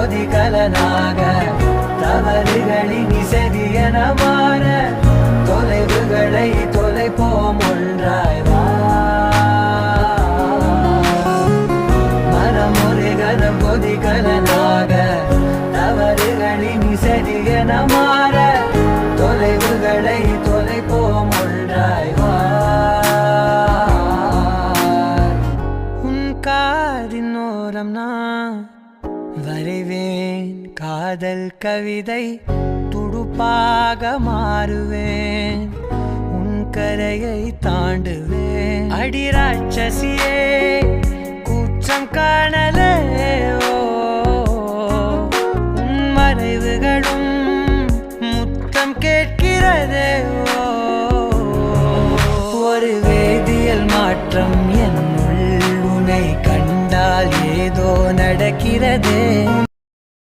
கொதிகலனாக தவறுகளின் இசையன மாற தொலைவுகளை தொலைப்போம் ஒன்றாய் வா. மனமொரு கணம் கொதிகலனாக தவறுகளின் இசையன மாற தொலைவுகளை தொலைப்போம் ஒன்றாய் வா. உன் காதின் ஓரம் நான் வரைவேன் காதல் கவிதை, துடுப்பாக மாறுவேன், உன் கரையை தாண்டுவேன். அடி ராட்சசியே கூற்றம் காணலே, உன் மறைவுகளும் முத்தம் கேட்கிறதே. ஒரு வேதியியல் மாற்றம் என்னுள் உன்னை கண்டால் ஏதோ நடக்கிறதே.